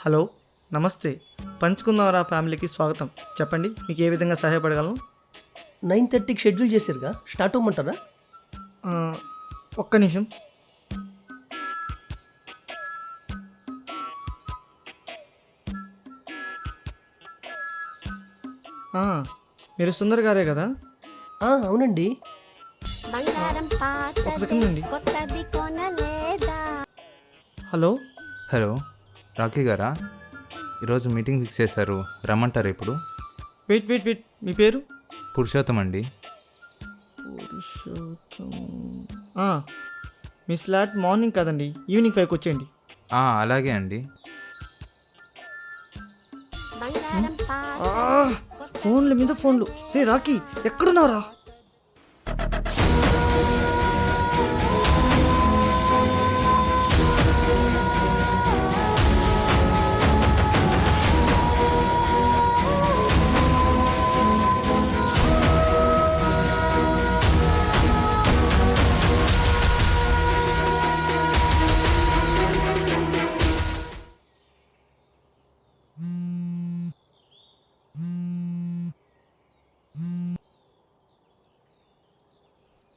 Hello, నమస్తే. పంచుకుందాంరా ఫ్యామిలీకి స్వాగతం. చెప్పండి, మీకు ఏ విధంగా సహాయపడగలను? 9:30కి షెడ్యూల్ చేశారుగా, స్టార్ట్ అవ్వమంటారా? ఆ, ఒక్క నిమిషం. ఆ, మీరు సుందర్ గారే కదా? అవునండి. ఒక సెకండ్ అండి. హలో. హలో, రాకీ గారా? ఈరోజు మీటింగ్ ఫిక్స్ చేశారు, రమ్మంటారు ఇప్పుడు? వెయిట్, మీ పేరు? పురుషోత్తం అండి. పురుషోత్తం. ఆ, మీ స్లాట్ మార్నింగ్ కదండి, ఈవినింగ్ 5కి వచ్చేయండి. అలాగే అండి. ఫోన్ల మీద ఫోన్లు. రే రాకీ, ఎక్కడున్నారా?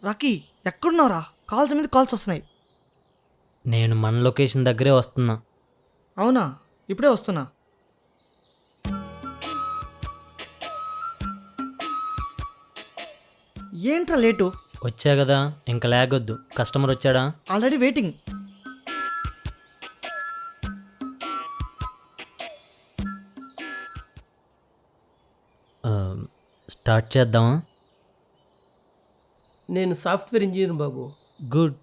రాకీ, ఎక్కడున్నారా? కాల్స్ మీద కాల్స్ వస్తున్నాయి. నేను మన లొకేషన్ దగ్గరే వస్తున్నా. అవునా, ఇప్పుడే వస్తున్నా. ఏంట్రా లేటు? వచ్చా కదా, ఇంకా లాగొద్దు. కస్టమర్ వచ్చాడా? Already waiting. స్టార్ట్ చేద్దామా? నేను సాఫ్ట్వేర్ ఇంజనీర్ బాబు. గుడ్,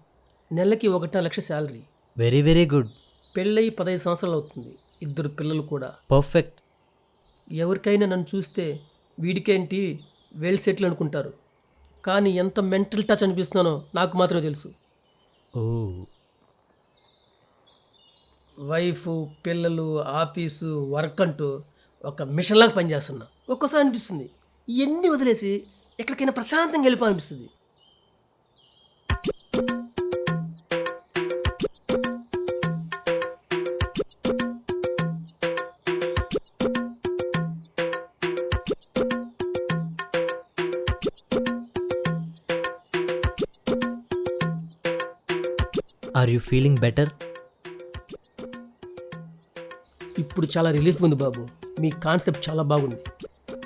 నెలకి 1.5 లక్ష శాలరీ. Very very good. పెళ్ళయి 15 సంవత్సరాలు అవుతుంది. 2 పిల్లలు కూడా. పర్ఫెక్ట్. ఎవరికైనా నన్ను చూస్తే వీడికేంటి వెల్ సెటిల్ అనుకుంటారు, కానీ ఎంత మెంటల్ టచ్ అనిపిస్తున్నానో నాకు మాత్రమే తెలుసు. ఓ, వైఫ్, పిల్లలు, ఆఫీసు, వర్క్ అంటూ ఒక మిషన్లాగా పనిచేస్తున్నా. ఒక్కోసారి అనిపిస్తుంది ఇవన్నీ వదిలేసి ఎక్కడికైనా ప్రశాంతంగా వెళ్ళిపోవాలనిపిస్తుంది. Are you feeling better? ఇప్పుడు చాలా రిలీఫ్ ఉంది బాబు. మీ కాన్సెప్ట్ చాలా బాగుంది.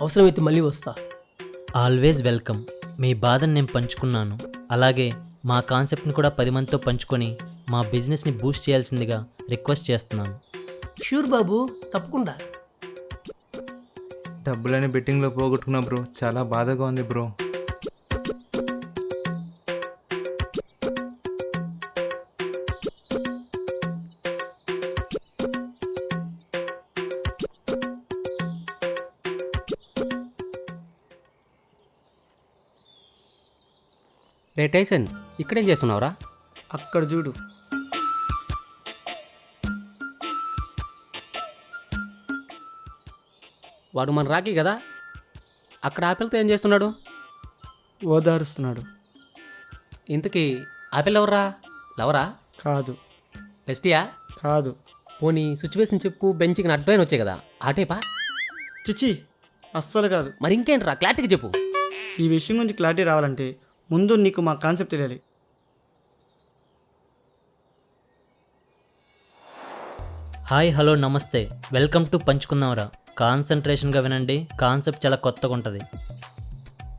అవసరమైతే మళ్ళీ వస్తా. Always welcome. మీ బాధను నేను పంచుకున్నాను. అలాగే మా కాన్సెప్ట్ని కూడా 10 మందితో పంచుకొని మా బిజినెస్ని బూస్ట్ చేయాల్సిందిగా రిక్వెస్ట్ చేస్తున్నాను. షూర్ బాబు, తప్పకుండా. డబ్బులని బెట్టింగ్లో పోగొట్టుకున్నా బ్రో, చాలా బాధగా ఉంది బ్రో. రే టైసన్, ఇక్కడేం చేస్తున్నావురా? అక్కడ చూడు. వాడు మన రాకీ కదా, అక్కడ ఆపిల్తో ఏం చేస్తున్నాడు? ఓదారుస్తున్నాడు. ఇంతకీ ఆపిల్ ఎవర్రా? లవరా? కాదు. బెస్టియా? కాదు. పోనీ సిచ్యువేషన్ చెప్పు. బెంచ్కి అడ్వైన్ వచ్చాయి కదా, ఆటేపా? చిచి, అస్సలు కాదు. మరి ఇంకేంట్రా, క్లారిటీగా చెప్పు. ఈ విషయం గురించి క్లారిటీ రావాలంటే ముందు నీకు మా కాన్సెప్ట్ తెలియాలి. హాయ్, హలో, నమస్తే. వెల్కమ్ టు పంచుకుందాంరా. కాన్సన్ట్రేషన్గా వినండి. కాన్సెప్ట్ చాలా కొత్తగా ఉంటుంది.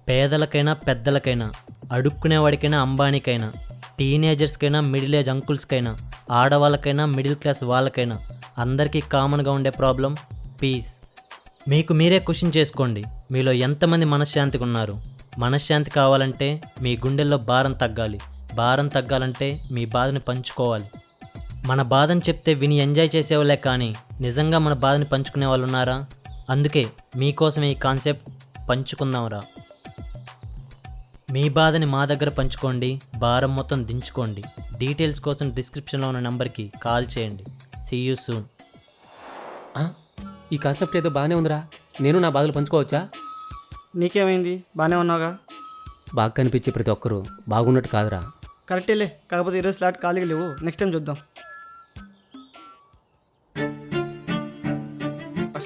పేదలకైనా పెద్దలకైనా, అడుక్కునేవాడికైనా అంబానీకైనా, టీనేజర్స్కైనా మిడిల్ ఏజ్ అంకుల్స్కైనా, ఆడవాళ్ళకైనా మిడిల్ క్లాస్ వాళ్ళకైనా అందరికీ కామన్గా ఉండే ప్రాబ్లం పీస్. మీకు మీరే క్వశ్చన్ చేసుకోండి, మీలో ఎంతమంది మనశ్శాంతిగా ఉన్నారు? మనశ్శాంతి కావాలంటే మీ గుండెల్లో భారం తగ్గాలి. భారం తగ్గాలంటే మీ బాధని పంచుకోవాలి. మన బాధను చెప్తే విని ఎంజాయ్ చేసేవాళ్ళే కానీ నిజంగా మన బాధని పంచుకునే వాళ్ళు ఉన్నారా? అందుకే మీకోసం ఈ కాన్సెప్ట్ పంచుకుందాంరా. మీ బాధని మా దగ్గర పంచుకోండి, భారం మొత్తం దించుకోండి. డీటెయిల్స్ కోసం డిస్క్రిప్షన్లో ఉన్న నెంబర్కి కాల్ చేయండి. See you soon. ఈ కాన్సెప్ట్ ఏదో బాగానే ఉందిరా. నేను నా బాధలు పంచుకోవచ్చా? నీకేమైంది? బాగానే ఉన్నావుగా. బాగా కనిపించే ప్రతి ఒక్కరూ బాగున్నట్టు కాదురా. కరెక్టేలే, కాకపోతే ఈరోజు స్లాట్ ఖాళీగా లేవు. నెక్స్ట్ టైం చూద్దాం.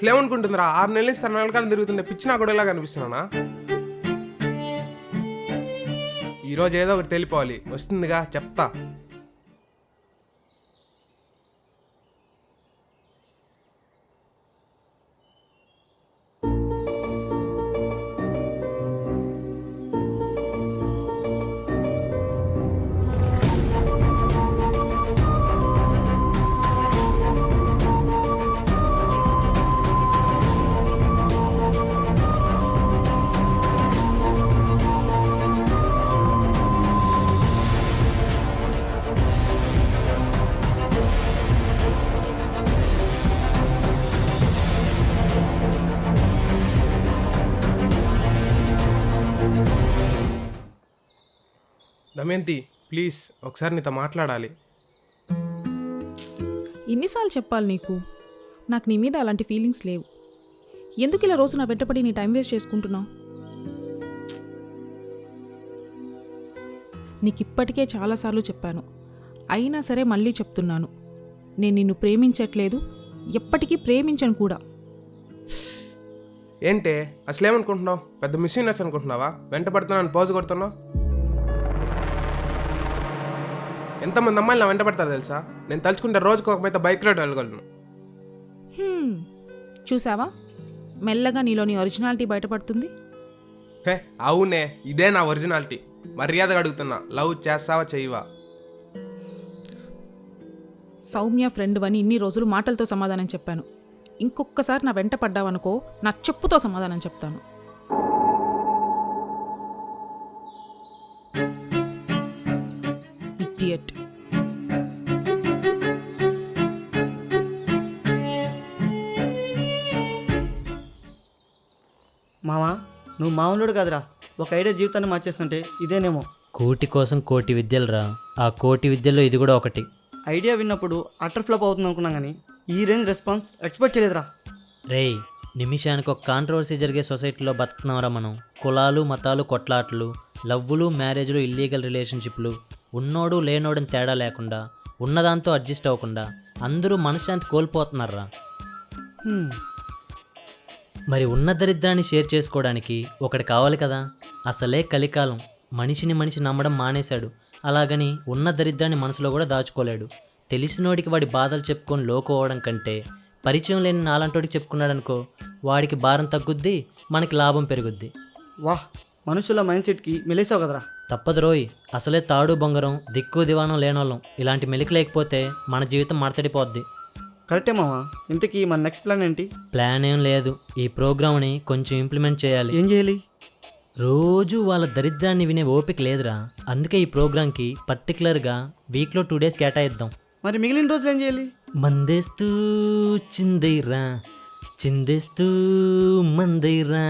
అసలు ఏమనుకుంటుందిరా 6 నెలల నుంచి తన వెనకాల తిరుగుతుండే పిచ్చి నా కూడా ఇలా కనిపిస్తున్నానా? ఈరోజు ఏదో ఒకటి తెలిపోవాలి, వస్తుందిగా చెప్తా. దమయంతి ప్లీజ్ ఒకసారి నీతో మాట్లాడాలి. ఎన్నిసార్లు చెప్పాలి నీకు? నాకు నీ మీద అలాంటి ఫీలింగ్స్ లేవు. ఎందుకు ఇలా రోజు నా వెంటపడి నీ టైం వేస్ట్ చేసుకుంటున్నావు? నీకు ఇప్పటికే చాలాసార్లు చెప్పాను, అయినా సరే మళ్ళీ చెప్తున్నాను, నేను నిన్ను ప్రేమించట్లేదు, ఎప్పటికీ ప్రేమించను కూడా. ఏంటే అసలు ఏమనుకుంటున్నావు? పెద్ద మిస్సీనర్స్ అనుకుంటున్నావా? వెంట పడుతున్నాను పోజు కొడుతున్నావు. ఎంతమంది అమ్మాయిలు నా వెంట పడతారు తెలుసా? నేను తలుచుకుంటే రోజుకు ఒక మీద బైక్ రైడ్ వెళ్ళగలను. చూసావా, మెల్లగా నీలోని ఒరిజినాలిటీ బయటపడుతుంది. హే అవునే, ఇదే నా ఒరిజినాలిటీ. మర్యాదగా అడుగుతున్నా, లవ్ చేస్తావా చెయ్యవా? సౌమ్య ఫ్రెండ్ అని ఇన్ని రోజులు మాటలతో సమాధానం చెప్పాను. ఇంకొకసారి నా వెంట పడ్డావనుకో, నా చెప్పుతో సమాధానం చెప్తాను. ఇడియట్. మామా, నువ్వు మామూలుడు కాదురా. ఒక ఐడియా జీవితాన్ని మార్చేస్తుంటే ఇదేనేమో. కోటి కోసం కోటి విద్యలురా, ఆ కోటి విద్యల్లో ఇది కూడా ఒకటి. ఐడియా విన్నప్పుడు అటర్ ఫ్లాప్ అవుతుంది అనుకున్నాం, కానీ ఈ రేంజ్ రెస్పాన్స్ ఎక్స్పెక్ట్ చేయలేదురా. రేయ్, నిమిషానికి ఒక కాంట్రవర్సీ జరిగే సొసైటీలో బతుకుతున్నాంరా మనం. కులాలు మతాలు కొట్లాటలు, లవ్వులు మ్యారేజ్లు ఇల్లీగల్ రిలేషన్షిప్లు, ఉన్నోడు లేనోడని తేడా లేకుండా, ఉన్నదాంతో అడ్జస్ట్ అవ్వకుండా అందరూ మనశ్శాంతి కోల్పోతున్నారా. మరి ఉన్న దరిద్రాన్ని షేర్ చేసుకోవడానికి ఒకటి కావాలి కదా. అసలే కలికాలం, మనిషిని మనిషి నమ్మడం మానేశాడు. అలాగని ఉన్న దరిద్రాన్ని మనసులో కూడా దాచుకోలేడు. తెలిసినోడికి వాడి బాధలు చెప్పుకొని లోకోవడం కంటే పరిచయం లేని నాలంటోడికి చెప్పుకున్నాడనుకో, వాడికి భారం తగ్గుద్ది, మనకి లాభం పెరుగుద్ది. వాహ్, మనుషుల మైండ్ సెట్కి మెలేసావు కదరా. తప్పదు రోయ్, అసలే తాడు బొంగరం దిక్కు దివాణం లేనోళ్ళం. ఇలాంటి మెలిక లేకపోతే మన జీవితం మడతడిపోద్ది. కరెక్టే మామా. ఇంతకీ మన నెక్స్ట్ ప్లాన్ ఏంటి? ప్లాన్ ఏం లేదు, ఈ ప్రోగ్రామ్ని కొంచెం ఇంప్లిమెంట్ చేయాలి. ఏం చేయాలి? రోజు వాళ్ళ దరిద్రాన్ని వినే ఓపిక లేదురా. అందుకే ఈ ప్రోగ్రాంకి పర్టికులర్గా వీక్లో 2 days కేటాయిద్దాం. మరి మిగిలిన రోజులు ఏం చేయాలి? మందేస్తూ చిందైరా, చిందేస్తూ మందైరా.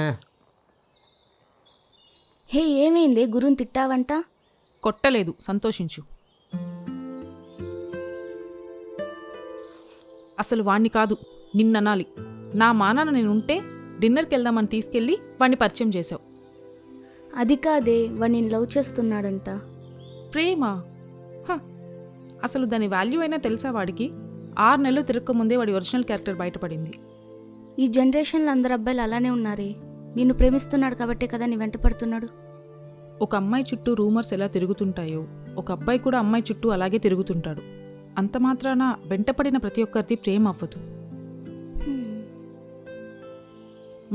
హే, ఏమైంది? గురుని తిట్టావంట? కొట్టలేదు, సంతోషించు. అసలు వాణ్ణి కాదు, నిన్ననాలి. నా మానాన నేనుంటే డిన్నర్కి వెళ్దామని తీసుకెళ్ళి వాణ్ణి పరిచయం చేశావు. అది కాదే, వాడిని లవ్ చేస్తున్నాడంట. ప్రేమ? అసలు దాని వాల్యూ అయినా తెలుసా వాడికి? 6 నెలలు తిరగకముందే వాడి ఒరిజినల్ క్యారెక్టర్ బయటపడింది. ఈ జనరేషన్లో అందరు అబ్బాయిలు అలానే ఉన్నారే. నిన్ను ప్రేమిస్తున్నాడు కాబట్టే కదా నీ వెంట పడుతున్నాడు. ఒక అమ్మాయి చుట్టూ రూమర్స్ ఎలా తిరుగుతుంటాయో, ఒక అబ్బాయి కూడా అమ్మాయి చుట్టూ అలాగే తిరుగుతుంటాడు. అంత మాత్రాన వెంటపడిన ప్రతి ఒక్కరిది ప్రేమ అవ్వదు.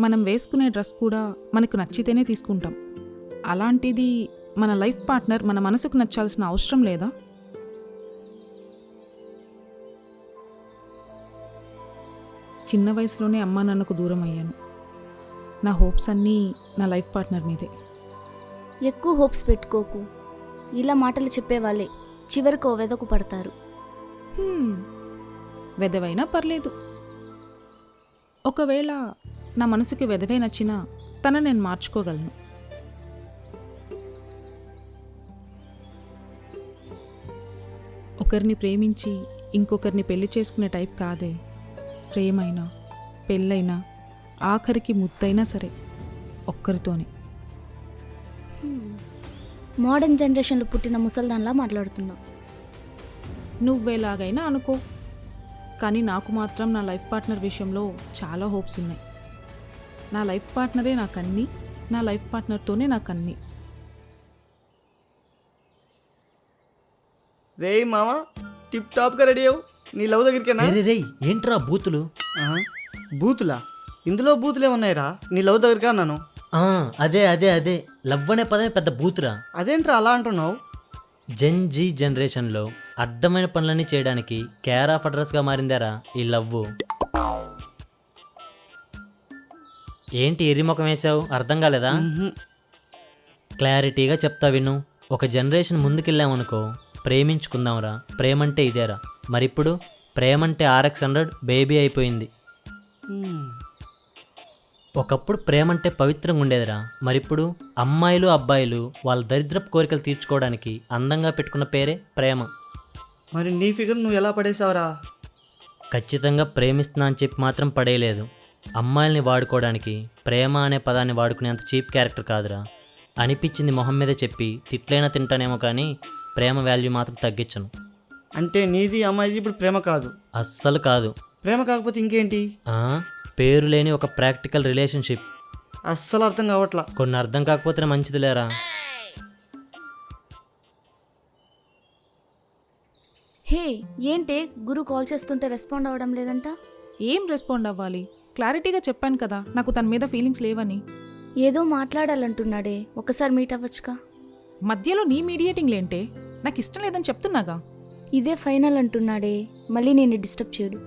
మనం వేసుకునే డ్రెస్ కూడా మనకు నచ్చితేనే తీసుకుంటాం. అలాంటిది మన లైఫ్ పార్ట్నర్ మన మనసుకు నచ్చాల్సిన అవసరం లేదా? చిన్న వయసులోనే అమ్మా నాన్నకు దూరం అయ్యాను. నా హోప్స్ అన్నీ నా లైఫ్ పార్ట్నర్ మీదే. ఎక్కువ హోప్స్ పెట్టుకోకు. ఇలా మాటలు చెప్పేవాళ్ళే చివరికి ఓ వెదకు పడతారు. వెదవైనా పర్లేదు. ఒకవేళ నా మనసుకి వెదవే నచ్చినా తన నేను మార్చుకోగలను. ఒకరిని ప్రేమించి ఇంకొకరిని పెళ్లి చేసుకునే టైప్ కాదే. ప్రేమైనా పెళ్ళైనా ఆఖరికి ముద్దైనా సరే ఒక్కరితోనే. మోడర్న్ జనరేషన్లో పుట్టిన ముసల్దాన్లా మాట్లాడుతున్నావు. నువ్వెలాగైనా అనుకో, కానీ నాకు మాత్రం నా లైఫ్ పార్ట్నర్ విషయంలో చాలా హోప్స్ ఉన్నాయి. నా లైఫ్ పార్ట్నరే నాకన్నీ, నా లైఫ్ పార్ట్నర్తోనే నాకన్నీ. రే మామ, టిప్ టాప్గా రెడీ అవ్వు. నీ లవ్ దగ్గరికేనా? రే రే ఏంట్రా బూతులు? బూతులా? ఇందులో బూతులే ఉన్నాయిరా. నీ లవ్ దగ్గరికి అన్నాను. ఆ, అదే అదే అదే లవ్ అనే పదమే పెద్ద బూతురా. అదేంట్రా అలా అంటున్నావు? జెన్ జీ జనరేషన్లో అడ్డమైన పనులన్నీ చేయడానికి కేర్ ఆఫ్ అడ్రస్గా మారిందారా ఈ లవ్. ఏంటి ఎర్రిముఖం వేసావు? అర్థం కాలేదా? క్లారిటీగా చెప్తా విను. ఒక జనరేషన్ ముందుకెళ్ళామనుకో, ప్రేమించుకుందాంరా, ప్రేమంటే ఇదేరా. మరిప్పుడు ప్రేమంటే RX100 బేబీ అయిపోయింది. ఒకప్పుడు ప్రేమంటే పవిత్రంగా ఉండేదిరా. మరిప్పుడు అమ్మాయిలు అబ్బాయిలు వాళ్ళ దరిద్రపు కోరికలు తీర్చుకోవడానికి అందంగా పెట్టుకున్న పేరే ప్రేమ. మరి నీ ఫిగర్ నువ్వు ఎలా పడేసావురా? ఖచ్చితంగా ప్రేమిస్తున్నా అని చెప్పి మాత్రం పడేయలేదు. అమ్మాయిల్ని వాడుకోవడానికి ప్రేమ అనే పదాన్ని వాడుకునేంత చీప్ క్యారెక్టర్ కాదురా. అనిపించింది మొహం మీదే చెప్పి తిట్లైనా తింటానేమో కానీ ప్రేమ వాల్యూ మాత్రం తగ్గించను. అంటే నీది అమ్మాయిది ఇప్పుడు ప్రేమ కాదు? అస్సలు కాదు. ప్రేమ కాకపోతే ఇంకేంటి? పేరు లేని ఒక ప్రాక్టికల్ రిలేషన్షిప్. అస్సలు అర్థం కావట్లా. కొన్ని అర్థం కాకపోతే మంచిది లేరా. హే, ఏంటే గురు కాల్ చేస్తుంటే రెస్పాండ్ అవ్వడం లేదంట? ఏం రెస్పాండ్ అవ్వాలి? క్లారిటీగా చెప్పాను కదా నాకు తన మీద ఫీలింగ్స్ లేవని. ఏదో మాట్లాడాలంటున్నాడే, ఒకసారి మీట్ అవ్వచ్చుగా. మధ్యలో నీ మీడియేటింగ్ లేంటే? నాకు ఇష్టం లేదని చెప్తున్నాగా. ఇదే ఫైనల్ అంటున్నాడే, మళ్ళీ నేను డిస్టర్బ్ చేయడు.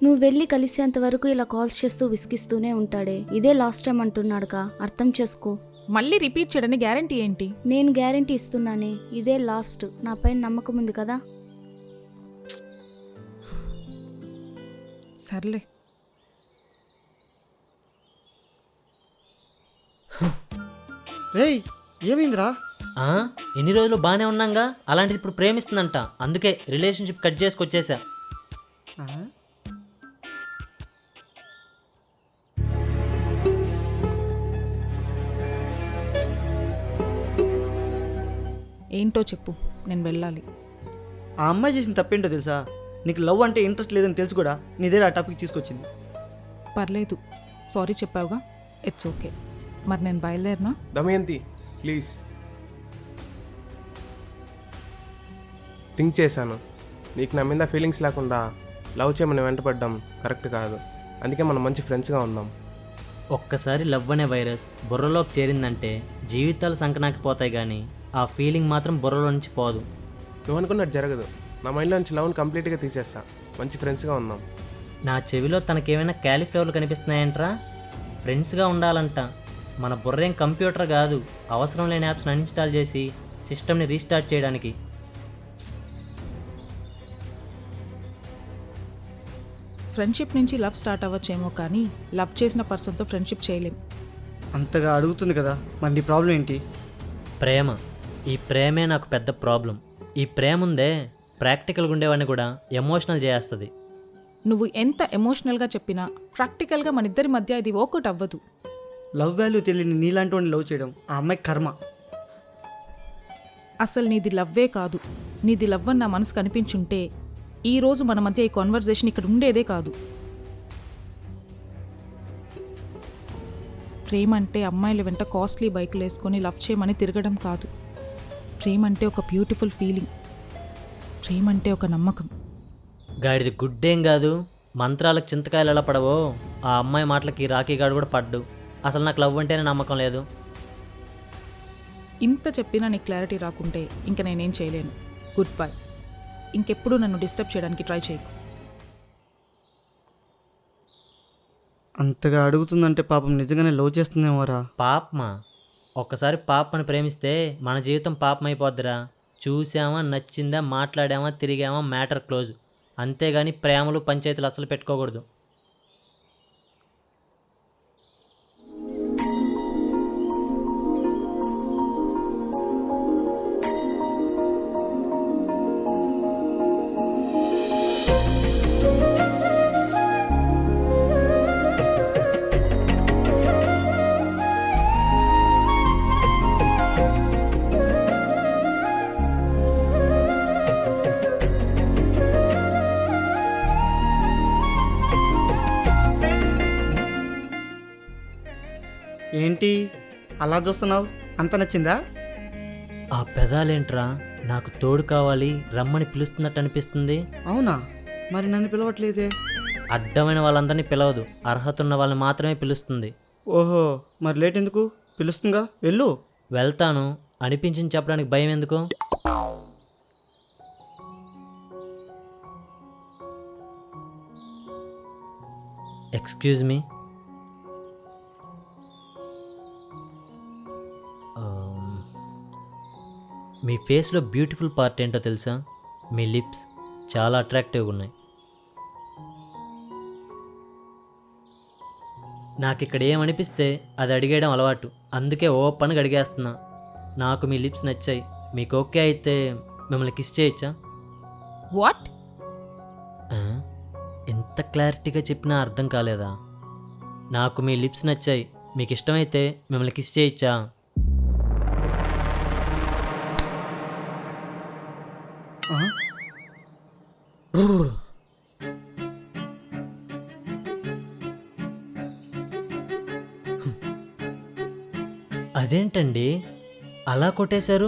నువ్వు వెళ్ళి కలిసేంత వరకు ఇలా కాల్స్ చేస్తూ విసిగిస్తూనే ఉంటాడే. ఇదే లాస్ట్ టైం అంటున్నాడుగా, అర్థం చేసుకో. మళ్ళీ రిపీట్ చేయడానికి గ్యారంటీ ఏంటి? నేను గ్యారంటీ ఇస్తున్నానే, ఇదే లాస్ట్. నా పైన నమ్మకం ఉంది కదా. సర్లే. రేయ్, ఏమైందిరా? ఎన్ని రోజులు బాగానే ఉన్నాగా, అలాంటిది ఇప్పుడు ప్రేమిస్తుందంట. అందుకే రిలేషన్షిప్ కట్ చేసుకొచ్చేసా. ఏంటో చెప్పు, నేను వెళ్ళాలి. ఆ అమ్మాయి చేసిన తప్పేంటో తెలుసా? నీకు లవ్ అంటే ఇంట్రెస్ట్ లేదని తెలుసు కూడా నీ దగ్గర ఆ టాపిక్ తీసుకొచ్చింది. పర్లేదు, సారీ చెప్పావుగా, ఇట్స్ ఓకే. మరి నేను బయలుదేరినా? దమయంతి ప్లీజ్. థింక్ చేశాను. నీకు నా మీద ఫీలింగ్స్ లేకుండా లవ్ చేయమని వెంటపడ్డం కరెక్ట్ కాదు. అందుకే మనం మంచి ఫ్రెండ్స్గా ఉందాం. ఒక్కసారి లవ్ అనే వైరస్ బుర్రలోకి చేరిందంటే జీవితాలు సంకనాకి పోతాయి, కానీ ఆ ఫీలింగ్ మాత్రం బుర్రలో నుంచి పోదు. నువ్వు అనుకున్నట్టు జరగదు. నా మైండ్లో నుంచి లవ్ని కంప్లీట్గా తీసేస్తా. మంచి ఫ్రెండ్స్గా ఉందాం. నా చెవిలో తనకేమైనా క్యాలీఫ్లవర్లు కనిపిస్తున్నాయంట్రా? ఫ్రెండ్స్గా ఉండాలంట. మన బుర్రేం కంప్యూటర్ కాదు, అవసరం లేని యాప్స్ని అన్ఇన్స్టాల్ చేసి సిస్టమ్ని రీస్టార్ట్ చేయడానికి. ఫ్రెండ్షిప్ నుంచి లవ్ స్టార్ట్ అవ్వచ్చేమో, కానీ లవ్ చేసిన పర్సన్తో ఫ్రెండ్షిప్ చేయలేం. అంతగా అడుగుతుంది కదా, మరి నీ ప్రాబ్లం ఏంటి? ప్రేమ. ఈ ప్రేమే నాకు పెద్ద ప్రాబ్లం. ఈ ప్రేమ ఉందే, ప్రాక్టికల్గా ఉండేవాడిని కూడా ఎమోషనల్ చేస్తుంది. నువ్వు ఎంత ఎమోషనల్గా చెప్పినా ప్రాక్టికల్గా మన ఇద్దరి మధ్య ఇది వర్కౌట్ అవ్వదు. లవ్ వాల్యూ తెలియని నీలాంటి వాడిని లవ్ చేయడం ఆ అమ్మాయి కర్మ. అసలు నీది లవ్వే కాదు. నీది లవ్ అని నా మనసు కనిపించుంటే ఈరోజు మన మధ్య ఈ కాన్వర్జేషన్ ఇక్కడ ఉండేదే కాదు. ప్రేమ అంటే అమ్మాయిల వెంట కాస్ట్లీ బైకులు వేసుకొని లవ్ చేయమని తిరగడం కాదు. ప్రేమ అంటే ఒక బ్యూటిఫుల్ ఫీలింగ్. ప్రేమ అంటే ఒక నమ్మకం. గాడిది గుడ్డేం కాదు, మంత్రాలకు చింతకాయలు ఎలా పడవో ఆ అమ్మాయి మాటలకి రాఖీగాడు కూడా పడ్డు. అసలు నాకు లవ్ అంటేనే నమ్మకం లేదు. ఇంత చెప్పినా నీకు క్లారిటీ రాకుంటే ఇంకా నేనేం చేయలేను. Good bye. ఇంకెప్పుడు నన్ను డిస్టర్బ్ చేయడానికి ట్రై చేయకు. అంతగా అడుగుతుందంటే పాపం నిజంగానే లవ్ చేస్తుందేమోరా. పాపమా? ఒక్కసారి పాపని ప్రేమిస్తే మన జీవితం పాపం అయిపోద్దిరా. చూసామా, నచ్చిందా, మాట్లాడామా, తిరిగామా, మ్యాటర్ క్లోజ్. అంతేగాని ప్రేమలు పంచాయతీలు అసలు పెట్టుకోకూడదు. ఏంటి అలా చూస్తున్నావు? అంత నచ్చిందా? ఆ పెదాలేంట్రా నాకు తోడు కావాలి రమ్మని పిలుస్తున్నట్టు అనిపిస్తుంది. అవునా? మరి నన్ను పిలవట్లేదే. అడ్డమైన వాళ్ళందరినీ పిలవదు, అర్హత ఉన్న వాళ్ళని మాత్రమే పిలుస్తుంది. ఓహో, మరి లేట్ ఎందుకు? పిలుస్తుందిగా, వెళ్ళు. వెళ్తాను, అనిపించింది చెప్పడానికి భయం ఎందుకు? Excuse me. మీ ఫేస్లో బ్యూటిఫుల్ పార్ట్ ఏంటో తెలుసా? మీ లిప్స్ చాలా అట్రాక్టివ్గా ఉన్నాయి. నాకు ఇక్కడ ఏమనిపిస్తే అది అడిగేయడం అలవాటు, అందుకే ఓపెన్గా అడిగేస్తున్నా. నాకు మీ లిప్స్ నచ్చాయి, మీకు ఓకే అయితే మిమ్మల్ని కిస్ చేయొచ్చా? వాట్? ఆ? ఎంత క్లారిటీగా చెప్పినా అర్థం కాలేదా? నాకు మీ లిప్స్ నచ్చాయి, మీకు ఇష్టమైతే మిమ్మల్ని కిస్ చేయొచ్చా? అదేంటండి అలా కొట్టేశారు?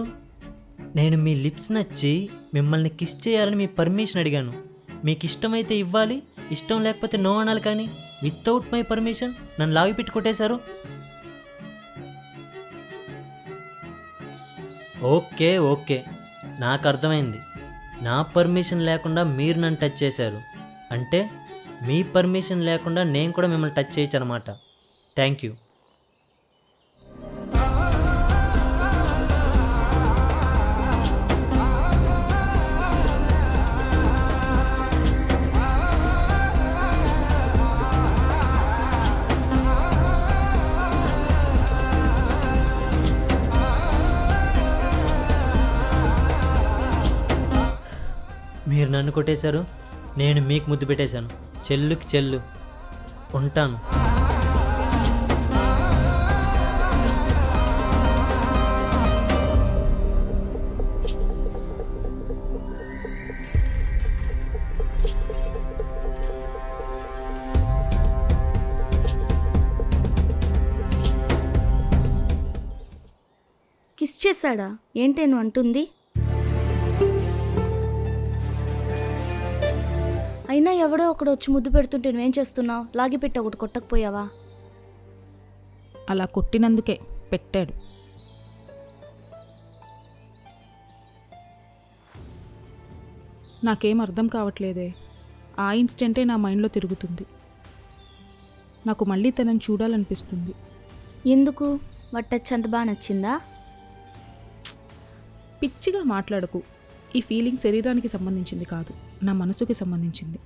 నేను మీ లిప్స్ నచ్చి మిమ్మల్ని కిస్ చేయాలని మీ పర్మిషన్ అడిగాను. మీకు ఇష్టమైతే ఇవ్వాలి, ఇష్టం లేకపోతే నో అనాలి, కానీ వితౌట్ మై పర్మిషన్ నన్ను లాగిపెట్టి కొట్టేశారు. ఓకే ఓకే, నాకు అర్థమైంది. నా పర్మిషన్ లేకుండా మీరు నన్ను టచ్ చేశారు అంటే మీ పర్మిషన్ లేకుండా నేను కూడా మిమ్మల్ని టచ్ చేయొచ్చు అనమాట. Thank you. మీరు నన్ను కొట్టేశారు, నేను మీకు ముద్దు పెట్టేశాను. చెల్లుకి చెల్లు. ఉంటాను. కిస్ చేశాడా? ఏంటే నువ్వు అంటుంది? అయినా ఎవడో ఒకడు వచ్చి ముద్దు పెడుతుంటే నువ్వేం చేస్తున్నావు? లాగిపెట్టి ఒకటి కొట్టకపోయావా? అలా కొట్టినందుకే పెట్టాడు. నాకేం అర్థం కావట్లేదే. ఆ ఇన్సిడెంటే నా మైండ్లో తిరుగుతుంది. నాకు మళ్ళీ తనని చూడాలనిపిస్తుంది. ఎందుకు? వట్టచ్చి అంత బాగా నచ్చిందా? పిచ్చిగా మాట్లాడకు. ఈ ఫీలింగ్ శరీరానికి సంబంధించింది కాదు, నా మనసుకి సంబంధించింది.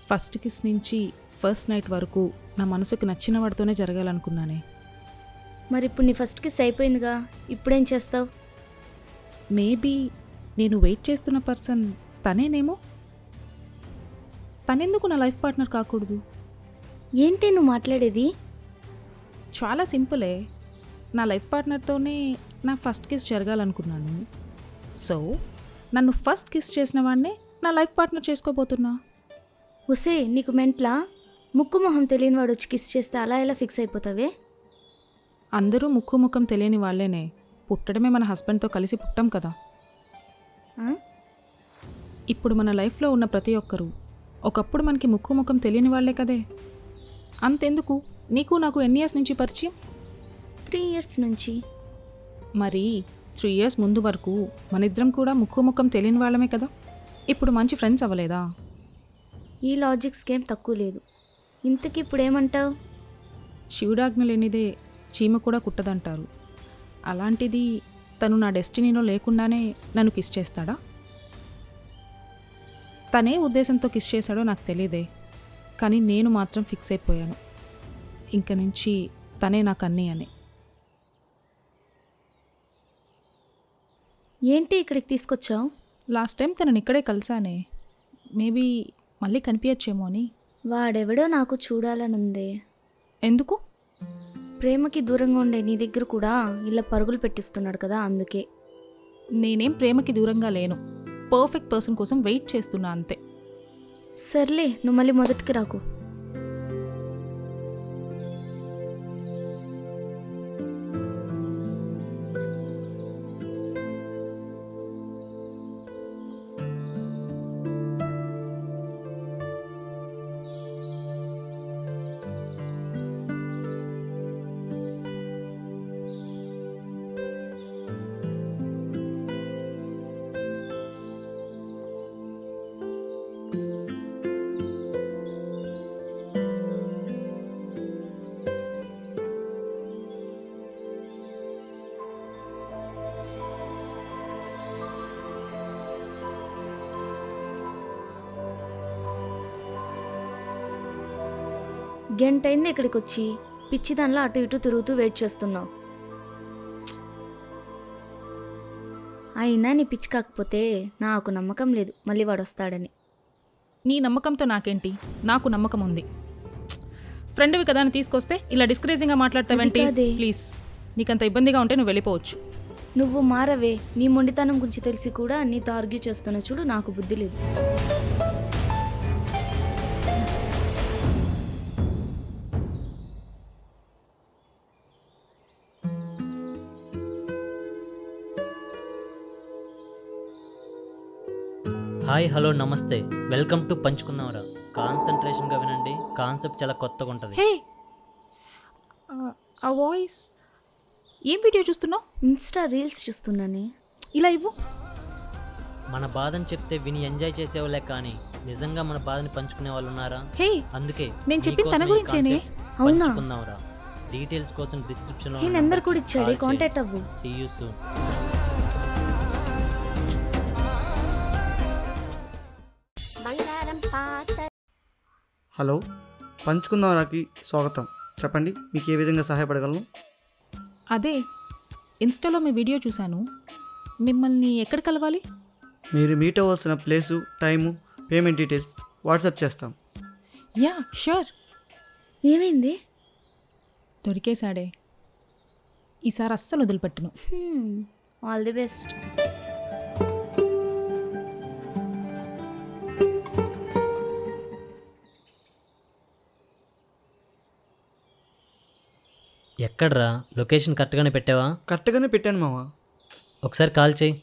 ఫస్ట్ కిస్ నుంచి ఫస్ట్ నైట్ వరకు నా మనసుకు నచ్చిన వాడితోనే జరగాలనుకున్నానే. మరి ఇప్పుడు నీ ఫస్ట్ కిస్ అయిపోయిందిగా, ఇప్పుడేం చేస్తావు? మేబీ నేను వెయిట్ చేస్తున్న పర్సన్ తనేనేమో. తనెందుకు నా లైఫ్ పార్ట్నర్ కాకూడదు? ఏంటి నువ్వు మాట్లాడేది? చాలా సింపులే. నా లైఫ్ పార్ట్నర్తోనే నా ఫస్ట్ కిస్ జరగాలనుకున్నాను. సో నన్ను ఫస్ట్ కిస్ చేసిన వాడినే నా లైఫ్ పార్ట్నర్ చేసుకోబోతున్నా. ఒసే, నీకు మెంట్లా? ముక్కు మొహం తెలియని వాడు వచ్చి కిస్ చేస్తే అలా ఎలా ఫిక్స్ అయిపోతావే? అందరూ ముక్కు ముఖం తెలియని వాళ్ళేనే. పుట్టడమే మన హస్బెండ్తో కలిసి పుట్టాం కదా. ఆ? ఇప్పుడు మన లైఫ్లో ఉన్న ప్రతి ఒక్కరూ ఒకప్పుడు మనకి ముక్కు ముఖం తెలియని వాళ్ళే కదే. అంతెందుకు, నీకు నాకు ఎన్ని ఇయర్స్ నుంచి పరిచయం? 3 years నుంచి. మరి 3 years ముందు వరకు మనిద్దరం కూడా ముక్కు ముఖం తెలియని వాళ్ళమే కదా. ఇప్పుడు మంచి ఫ్రెండ్స్ అవ్వలేదా? ఈ లాజిక్స్కి ఏం తక్కువ లేదు. ఇంతకీ ఇప్పుడు ఏమంటావు? శివుడాజ్ఞ లేనిదే చీమ కూడా కుట్టదంటారు. అలాంటిది తను నా డెస్టినీలో లేకుండానే నన్ను కిస్ చేస్తాడా? తనే ఉద్దేశంతో కిస్ చేశాడో నాకు తెలియదే, కానీ నేను మాత్రం ఫిక్స్ అయిపోయాను. ఇంక నుంచి తనే నాకు అన్నీ అని. ఏంటి ఇక్కడికి తీసుకొచ్చావు? లాస్ట్ టైం తనని ఇక్కడే కలిసానే. మేబీ మళ్ళీ కనిపించచ్చేమో అని. వాడెవడో నాకు చూడాలనుందే. ఎందుకు? ప్రేమకి దూరంగా ఉండే నీ దగ్గర కూడా ఇలా పరుగులు పెట్టిస్తున్నాడు కదా, అందుకే. నేనేం ప్రేమకి దూరంగా లేను. పర్ఫెక్ట్ పర్సన్ కోసం వెయిట్ చేస్తున్నా అంతే. సర్లే, నువ్వు మళ్ళీ మొదటికి రాకు. గంటైంది ఇక్కడికి వచ్చి పిచ్చిదానిలో అటు ఇటు తిరుగుతూ వెయిట్ చేస్తున్నావు. అయినా నీ పిచ్చి కాకపోతే నాకు నమ్మకం లేదు మళ్ళీ వాడు వస్తాడని. నీ నమ్మకంతో నాకేంటి, నాకు నమ్మకం ఉంది. ఫ్రెండ్వి కదా అని తీసుకొస్తే ఇలా డిస్కరేజింగ్గా మాట్లాడతావేంటి? అది కాదే. ప్లీజ్, నీకంత ఇబ్బందిగా ఉంటే నువ్వు వెళ్ళిపోవచ్చు. నువ్వు మారవే. నీ మొండితనం గురించి తెలిసి కూడా నీతో ఆర్గ్యూ చేస్తున్నా చూడు, నాకు బుద్ధి లేదు. హాయ్ హలో నమస్తే, వెల్కమ్ టు పంచుకుందాంరా. కాన్సన్ట్రేషన్గా వినండి, కాన్సెప్ట్ చాలా కొత్తగా ఉంటుంది. హే, ఆ వాయిస్ ఏం వీడియో చూస్తున్నావు? ఇన్స్టా రీల్స్ చూస్తున్నానే. ఇలా ఇవ్వు. మన బాధని చెప్తే విని ఎంజాయ్ చేసేవాళ్ళే కానీ నిజంగా మన బాధని పంచుకునే వాళ్ళు ఉన్నారా? హే, అందుకే నేను చెప్పింది తన నీకోసం ఈ గురించేనే. కాన్సెప్ట్ అవునా? పంచుకుందాంరా. డీటెయిల్స్ కోసం డిస్క్రిప్షన్లో ఈ నెంబర్ కూడా ఇచ్చాడే, కాంటాక్ట్ అవ్వు. See you soon. హలో, పంచుకుందాంరాకి స్వాగతం. చెప్పండి, మీకు ఏ విధంగా సహాయపడగలను? అదే ఇన్స్టాలో మీ వీడియో చూశాను. మిమ్మల్ని ఎక్కడ కలవాలి? మీరు మీట్ అవ్వాల్సిన place, time, payment details WhatsApp చేస్తాం. Yeah sure. ఏమైంది? దొరికేశాడే. ఈసారి అస్సలు వదిలిపెట్టును. All the best. ఎక్కడ్రా? లొకేషన్ కరెక్ట్గానే పెట్టావా? కరెక్ట్గానే పెట్టాను మావా. ఒకసారి కాల్ చేయి.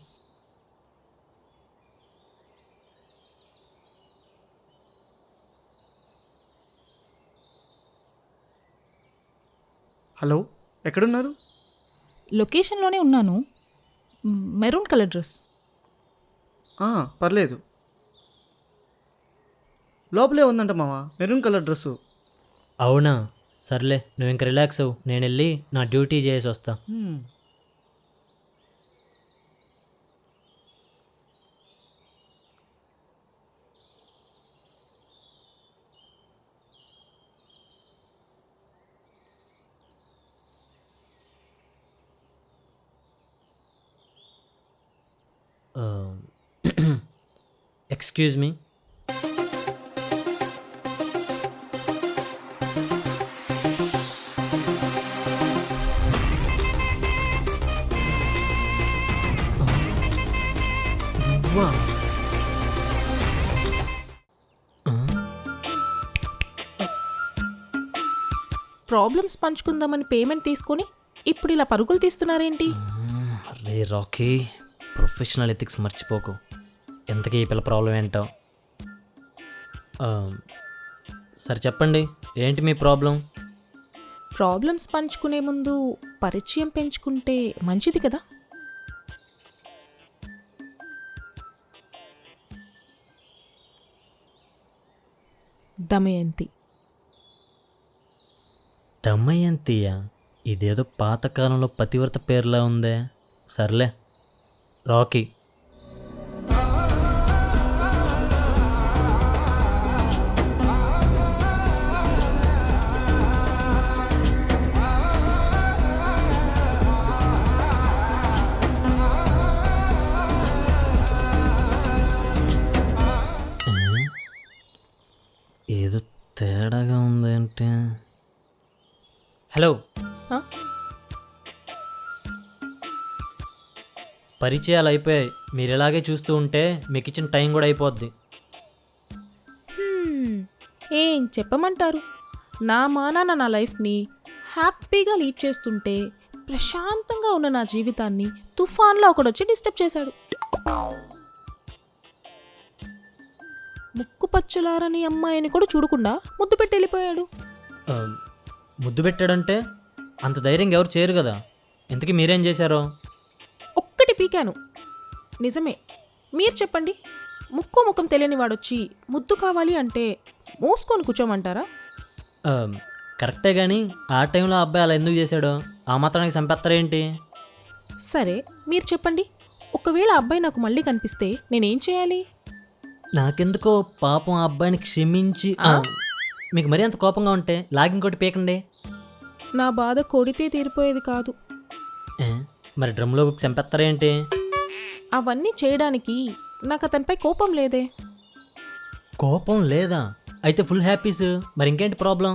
హలో, ఎక్కడున్నారు? లొకేషన్లోనే ఉన్నాను. Maroon colour dress. పర్లేదు, లోపలే ఉందంట మావా మెరూన్ కలర్ డ్రెస్సు. అవునా, సర్లే, నువ్వు ఇంక రిలాక్స్ అవ్వు. నేను వెళ్ళి నా డ్యూటీ చేసి వస్తా. Excuse me. ప్రాబ్లమ్స్ పంచుకుందామని పేమెంట్ తీసుకొని ఇప్పుడు ఇలా పరుగులు తీస్తున్నారేంటి? రే రాకీ, ప్రొఫెషనల్ ఎథిక్స్ మర్చిపోకు. ఎంతకీ ఈ పిల్ల ప్రాబ్లం ఏంటో. సరే చెప్పండి, ఏంటి మీ ప్రాబ్లం? ప్రాబ్లమ్స్ పంచుకునే ముందు పరిచయం పెంచుకుంటే మంచిది కదా. దమయంతి. దమయంతియా? ఇదేదో పాతకాలంలో పతివ్రత పేర్లా ఉందే. సర్లే, రాకీ. ఏదో తేడాగా ఉందంటే. హలో, ఆ? పరిచయాలు అయిపోయాయి. మీరు ఇలాగే చూస్తూ ఉంటే మీకు ఇచ్చిన టైం కూడా అయిపోద్ది. ఏం చెప్పమంటారు? నా మానాన నా లైఫ్ని హ్యాపీగా లీడ్ చేస్తుంటే ప్రశాంతంగా ఉన్న నా జీవితాన్ని తుఫాన్లో ఒకడొచ్చి డిస్టర్బ్ చేశాడు. ముక్కు పచ్చులారని అమ్మాయిని కూడా చూడకుండా ముద్దు పెట్టి వెళ్ళిపోయాడు. ముద్దు పెట్టాడంటే అంత ధైర్యంగా ఎవరు చేయరు కదా. ఇంతకీ మీరేం చేశారో? ఒక్కటి పీకాను. నిజమే, మీరు చెప్పండి. ముక్కు ముఖం తెలియని వాడొచ్చి ముద్దు కావాలి అంటే మూసుకొని కూర్చోమంటారా? కరెక్టే, కానీ ఆ టైంలో ఆ అబ్బాయి అలా ఎందుకు చేశాడో? ఆ మాత్రానికి చంపేస్తారేంటి? సరే మీరు చెప్పండి. ఒకవేళ ఆ అబ్బాయి నాకు మళ్ళీ కనిపిస్తే నేనేం చేయాలి? నాకెందుకో పాపం ఆ అబ్బాయిని క్షమించి మీకు మరీ అంత కోపంగా ఉంటే లాగింకోటి పీకండి. నా బాధ కొడితే తీరిపోయేది కాదు. ఏ, మరి డ్రమ్లో చంపేస్తారేంటి? అవన్నీ చేయడానికి నాకు అతనిపై కోపం లేదే. కోపం లేదా? అయితే ఫుల్ హ్యాపీస్. మరి ఇంకేంటి ప్రాబ్లం?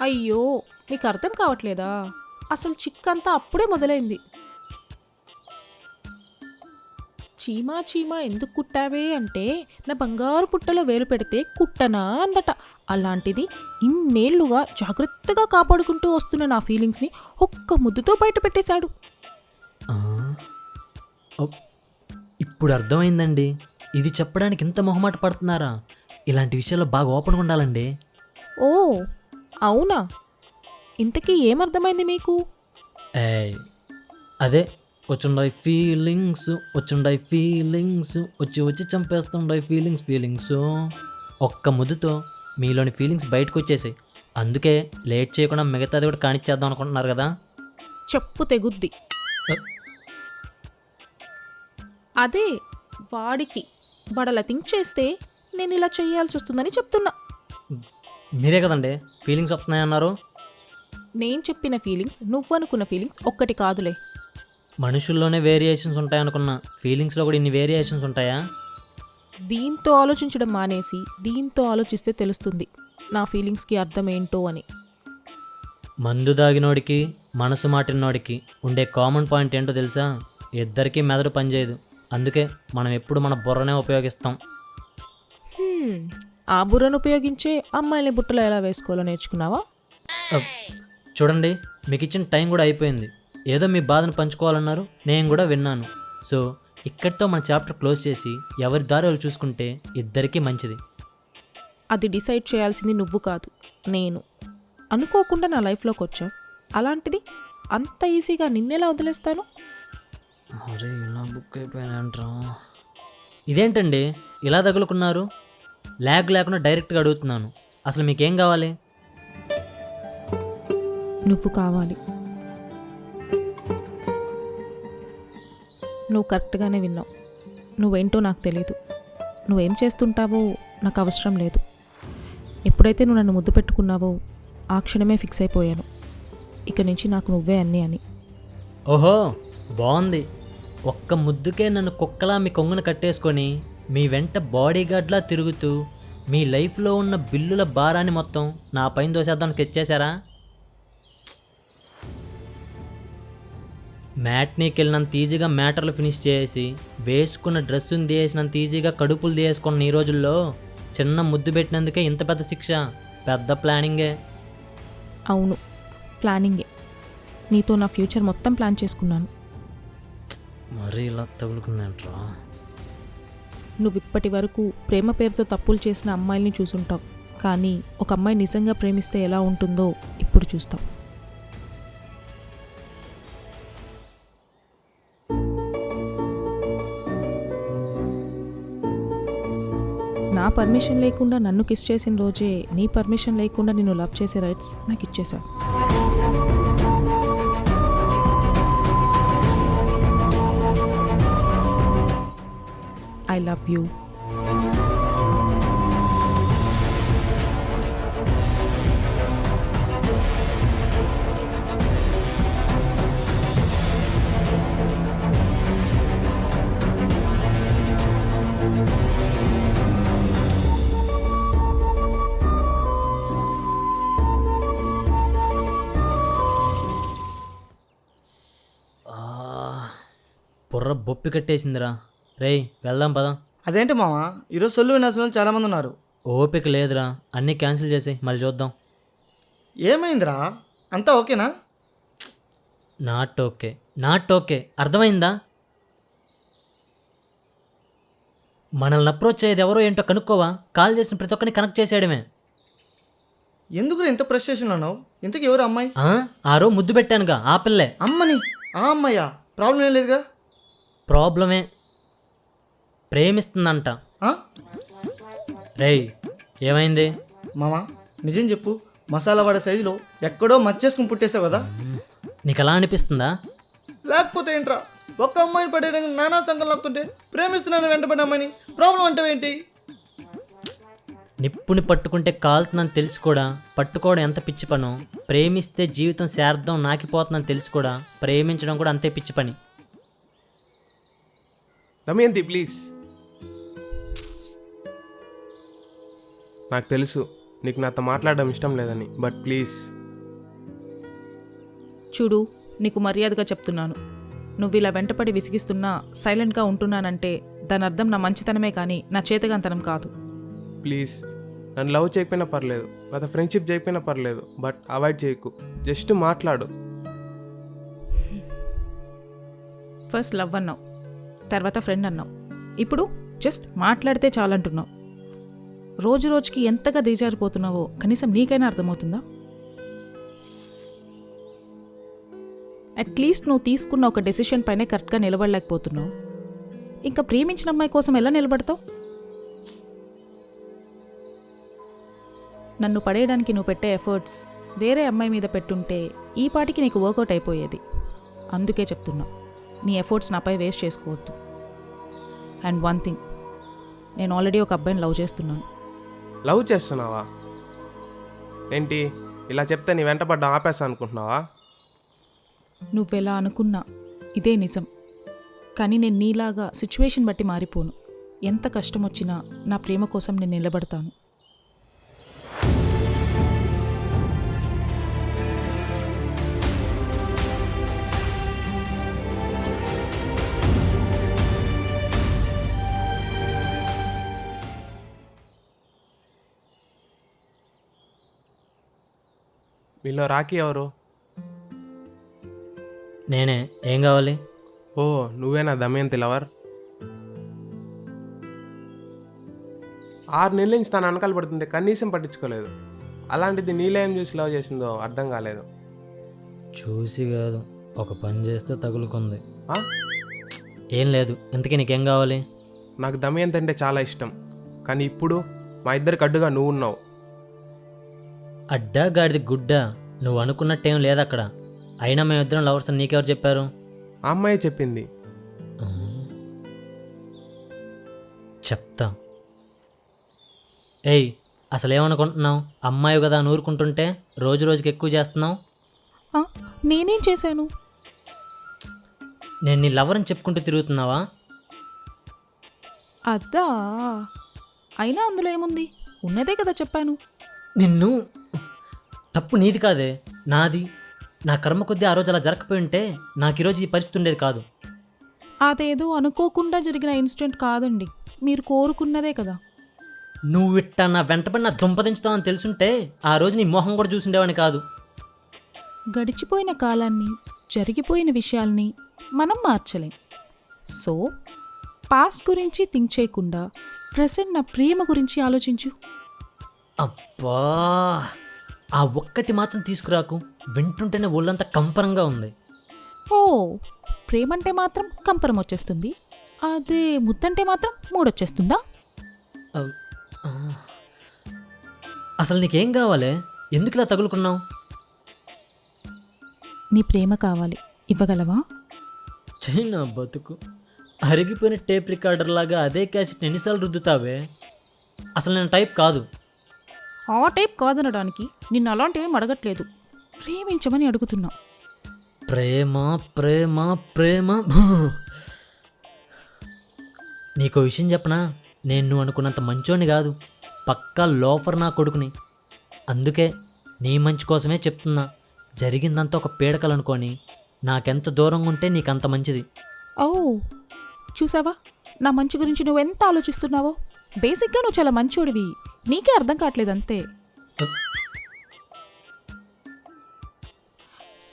అయ్యో, మీకు అర్థం కావట్లేదా? అసలు చిక్కంతా అప్పుడే మొదలైంది. చీమా చీమా ఎందుకు కుట్టావే అంటే నా బంగారు పుట్టలో వేలు పెడితే కుట్టనా అందట. అలాంటిది ఇన్నేళ్లుగా జాగ్రత్తగా కాపాడుకుంటూ వస్తున్న నా ఫీలింగ్స్ని ఒక్క ముద్దుతో బయట పెట్టేశాడు. ఆ, ఇప్పుడు అర్థమైందండి. ఇది చెప్పడానికి ఇంత మొహమాట పడుతున్నారా? ఇలాంటి విషయాల్లో బాగా ఓపెన్గా ఉండాలండి. ఓ అవునా? ఇంతకీ ఏమర్థమైంది మీకు? ఏయ్, అదే వచ్చుండాయి ఫీలింగ్స్, వచ్చుండాయి ఫీలింగ్స్, వచ్చి వచ్చి చంపేస్తుండాయి ఫీలింగ్స్. ఒక్క ముద్దుతో మీలోని ఫీలింగ్స్ బయటకు వచ్చేసాయి. అందుకే లేట్ చేయకుండా మిగతాది కూడా కానిచ్చేద్దాం అనుకుంటున్నారు కదా. చెప్పు తెగుద్ది. అదే వాడికి వాడలా థింక్ చేస్తే నేను ఇలా చేయాల్సి వస్తుందని చెప్తున్నా. మీరే కదండి ఫీలింగ్స్ వస్తున్నాయన్నారు. నేను చెప్పిన ఫీలింగ్స్ నువ్వనుకున్న ఫీలింగ్స్ ఒక్కటి కాదులే. మనుషుల్లోనే వేరియేషన్స్ ఉంటాయనుకున్నా, ఫీలింగ్స్లో కూడా ఇన్ని వేరియేషన్స్ ఉంటాయా? దీంతో ఆలోచించడం మానేసి దీంతో ఆలోచిస్తే తెలుస్తుంది నా ఫీలింగ్స్కి అర్థం ఏంటో అని. మందు దాగినోడికి మనసు మాటినోడికి ఉండే కామన్ పాయింట్ ఏంటో తెలుసా? ఇద్దరికీ మెదడు పనిచేయదు. అందుకే మనం ఎప్పుడు మన బుర్రనే ఉపయోగిస్తాం. ఆ బుర్రను ఉపయోగించే అమ్మాయిని బుట్టలో ఎలా వేసుకోవాలో నేర్చుకున్నావా? చూడండి, మీకు ఇచ్చిన టైం కూడా అయిపోయింది. ఏదో మీ బాధను పంచుకోవాలన్నారు, నేను కూడా విన్నాను. సో ఇక్కడితో మన చాప్టర్ క్లోజ్ చేసి ఎవరి దారి వాళ్ళు చూసుకుంటే ఇద్దరికీ మంచిది. అది డిసైడ్ చేయాల్సింది నువ్వు కాదు, నేను. అనుకోకుండా నా లైఫ్లోకి వచ్చావు. అలాంటిది అంత ఈజీగా నిన్నెలా వదిలేస్తాను? అరే ఇలా బుక్ అయిపోయానంట్రా. ఇదేంటండి ఇలా తగులుకున్నారు? ల్యాగ్ లేకుండా డైరెక్ట్గా అడుగుతున్నాను. అసలు మీకేం కావాలి? నువ్వు కావాలి. నువ్వు కరెక్ట్గానే విన్నావు. నువ్వేంటో నాకు తెలీదు. నువ్వేం చేస్తుంటావో నాకు అవసరం లేదు. ఎప్పుడైతే నువ్వు నన్ను ముద్దు పెట్టుకున్నావో ఆ క్షణమే ఫిక్స్ అయిపోయాను, ఇక నుంచి నాకు నువ్వే అన్నీ అని. ఓహో, బాగుంది. ఒక్క ముద్దుకే నన్ను కుక్కలా మీ కొంగున కట్టేసుకొని మీ వెంట బాడీగార్డ్లా తిరుగుతూ మీ లైఫ్లో ఉన్న బిల్లుల భారాన్ని మొత్తం నా పైన దోసేద్దానికి తెచ్చేశారా? మ్యాట్నీకి వెళ్ళినంత ఈజీగా మ్యాటర్లు ఫినిష్ చేసి వేసుకున్న డ్రెస్సుని తీసేసినంత ఈజీగా కడుపులు తీసేసుకున్న ఈ రోజుల్లో చిన్న ముద్దు పెట్టినందుకే ఇంత పెద్ద శిక్ష. పెద్ద ప్లానింగే. అవును, ప్లానింగే. నీతో నా ఫ్యూచర్ మొత్తం ప్లాన్ చేసుకున్నాను. మరీ ఇలా తగులుకుందంట్రా. నువ్వు ఇప్పటి వరకు ప్రేమ పేరుతో తప్పులు చేసిన అమ్మాయిల్ని చూసుంటావు, కానీ ఒక అమ్మాయి నిజంగా ప్రేమిస్తే ఎలా ఉంటుందో ఇప్పుడు చూస్తావు. నా పర్మిషన్ లేకుండా నన్ను కిస్ చేసిన రోజే నీ పర్మిషన్ లేకుండా నిన్ను లవ్ చేసే రైట్స్ నాకు ఇచ్చేశావు. I love you. బుర్ర బొప్పి కట్టేసిందిరా. రేయ్ వెళ్దాం పదా. అదేంటి మామ, ఈరోజు సొల్లు వినాల్సిన వాళ్ళు చాలామంది ఉన్నారు. ఓపిక లేదురా, అన్నీ క్యాన్సిల్ చేసి మళ్ళీ చూద్దాం. ఏమైందిరా, అంతా ఓకేనా? నాట్ ఓకే అర్థమైందా? మనల్ని అప్రోచ్ అయ్యేది ఎవరో ఏంటో కనుక్కోవా? కాల్ చేసిన ప్రతి ఒక్కరిని కనెక్ట్ చేసేయడమే. ఎందుకు ఇంత ఫ్రస్ట్రేషన్ ఉన్నావు? ఇంతకు ఎవరు అమ్మాయి? ఆ రోజు ముద్దు పెట్టానుగా ఆ పిల్లే. అమ్మని? ఆ అమ్మాయ్యా? ప్రాబ్లం ఏం లేదుగా? ప్రాబ్లమే, ప్రేమిస్తుందంట. రేయ్ ఏమైంది? మామ నిజం చెప్పు, మసాలా వాడే సైజులో ఎక్కడో మచ్చేసుకుని పుట్టేసావు కదా? నీకు అలా అనిపిస్తుందా? లేకపోతే ఏంట్రా, ఒక్క అమ్మాయిని పడేయడానికి నానా సంఘం లాగుతుంటే ప్రేమిస్తున్నాను వెంటబడిన అమ్మాయిని ప్రాబ్లం అంటే ఏంటి? నిప్పుని పట్టుకుంటే కాలుతుందని తెలిసి కూడా పట్టుకోవడం ఎంత పిచ్చి పనో, ప్రేమిస్తే జీవితం శార్థం నాకిపోతుందని తెలిసి కూడా ప్రేమించడం కూడా అంతే పిచ్చి పని. దమయంతి ప్లీజ్. నాకు తెలుసు నీకు నాతో మాట్లాడడం ఇష్టం లేదని, బట్ ప్లీజ్. చూడు, నీకు మర్యాదగా చెప్తున్నాను. నువ్వు ఇలా వెంటపడి విసిగిస్తున్నా సైలెంట్గా ఉంటున్నానంటే దాని అర్థం నా మంచితనమే కానీ నా చేతగాంతనం కాదు. ప్లీజ్ నన్ను లవ్ చేయకపోయినా పర్లేదు, నాతో ఫ్రెండ్షిప్ చేయకపోయినా పర్లేదు, బట్ అవాయిడ్ చేయకు. జస్ట్ మాట్లాడు. ఫస్ట్ లవ్ అన్నావు, తర్వాత ఫ్రెండ్ అన్నావు, ఇప్పుడు జస్ట్ మాట్లాడితే చాలంటున్నావు. రోజు రోజుకి ఎంతగా దిగజారిపోతున్నావో కనీసం నీకైనా అర్థమవుతుందా? అట్లీస్ట్ నువ్వు తీసుకున్న ఒక డెసిషన్ పైనే కరెక్ట్గా నిలబడలేకపోతున్నావు. ఇంకా ప్రేమించిన అమ్మాయి కోసం ఎలా నిలబడతావు? నన్ను పడేయడానికి నువ్వు పెట్టే ఎఫర్ట్స్ వేరే అమ్మాయి మీద పెట్టుంటే ఈ పాటికి నీకు వర్కౌట్ అయిపోయేది. అందుకే చెప్తున్నా, నీ ఎఫర్ట్స్ నాపై వేస్ట్ చేసుకోవద్దు. అండ్ వన్ థింగ్, నేను ఆల్రెడీ ఒక అబ్బాయిని లవ్ చేస్తున్నాను. లవ్ చేస్తున్నావా? ఏంటి ఇలా చెప్తే నీ వెంటపడ్డా ఆపేస్తా అనుకుంటున్నావా? నువ్వెలా అనుకున్నా ఇదే నిజం. కానీ నేను నీలాగా సిచ్యువేషన్ బట్టి మారిపోను. ఎంత కష్టం వచ్చినా నా ప్రేమ కోసం నేను నిలబడతాను. వీళ్ళు రాఖీ ఎవరు? నేనే. ఏం కావాలి? ఓ నువ్వేనా దమయంతి లవర్? 6 నెలల నుంచి తను వెనకాల పడుతుంటే కనీసం పట్టించుకోలేదు. అలాంటిది నీలో ఏం చూసి లవ్ చేసిందో అర్థం కాలేదు. చూసి కాదు, ఒక పని చేస్తే తగులుకుంది. ఆ? ఏం లేదు. ఇంతకీ నీకేం కావాలి? నాకు దమయంతి అంటే చాలా ఇష్టం, కానీ ఇప్పుడు మా ఇద్దరికి అడ్డుగా నువ్వు ఉన్నావు. అడ్డా గాడిది గుడ్డా, నువ్వు అనుకున్నట్టేం లేదు అక్కడ. అయినా మేమిద్దరం లవర్స్ అని నీకెవరు చెప్పారు? ఆ అమ్మాయి చెప్పింది. చెప్తా. ఏయ్, అసలేమనుకుంటున్నావు? అమ్మాయి కదా నూరుకుంటుంటే రోజు రోజుకి ఎక్కువ చేస్తున్నావు. ఆ, నేనేం చేశాను? నేను నీ లవర్ అని చెప్పుకుంటూ తిరుగుతున్నావా? అద్దా, అయినా అందులో ఏముంది? ఉన్నదే కదా చెప్పాను. నిన్ను తప్పు నీది కాదే, నాది. నా కర్మ కొద్దీ ఆ రోజు అలా జరగకపోయి ఉంటే నాకు ఈరోజు ఈ పరిస్థితి ఉండేది కాదు. అదేదో అనుకోకుండా జరిగిన ఇన్సిడెంట్ కాదండి, మీరు కోరుకున్నదే కదా. నువ్వు ఇట్టా నా వెంటపడి నా దుంపదించుతావని తెలుసుంటే ఆ రోజు నీ మొహం కూడా చూసుండేవాడిని కాదు. గడిచిపోయిన కాలాన్ని, జరిగిపోయిన విషయాల్ని మనం మార్చలేం. సో పాస్ట్ గురించి థింక్ చేయకుండా ప్రెసెంట్ నా ప్రేమ గురించి ఆలోచించు. అబ్బా, ఆ ఒక్కటి మాత్రం తీసుకురాకు. వింటుంటేనే ఒళ్ళంతా కంపరంగా ఉంది. ఓ, ప్రేమంటే మాత్రం కంపరం వచ్చేస్తుంది, అదే ముద్దంటే మాత్రం మూడొచ్చేస్తుందా? అసలు నీకేం కావాలి? ఎందుకు ఇలా తగులుకున్నావు? నీ ప్రేమ కావాలి, ఇవ్వగలవా? చైనా బతుకు అరిగిపోయిన టేప్ రికార్డర్ లాగా అదే క్యాసెట్ ఎన్నిసార్లు రుద్దుతావే? అసలు నేను టైప్ కాదు. ఆ టైప్ కాదనడానికి నిన్ను అలాంటివేం అడగట్లేదు, ప్రేమించమని అడుగుతున్నా. ప్రేమ ప్రేమ ప్రేమ. నీకో విషయం చెప్పనా? నేను నువ్వు అనుకున్నంత మంచోని కాదు, పక్కా లోఫర్ నా కొడుకుని. అందుకే నీ మంచి కోసమే చెప్తున్నా. జరిగిందంతా ఒక పీడకలనుకొని నాకెంత దూరంగా ఉంటే నీకంత మంచిది. ఓ, చూసావా నా మంచి గురించి నువ్వెంత ఆలోచిస్తున్నావో? బేసిక్గా నువ్వు చాలా మంచోడివి, నీకే అర్థం కావట్లేదు అంతే.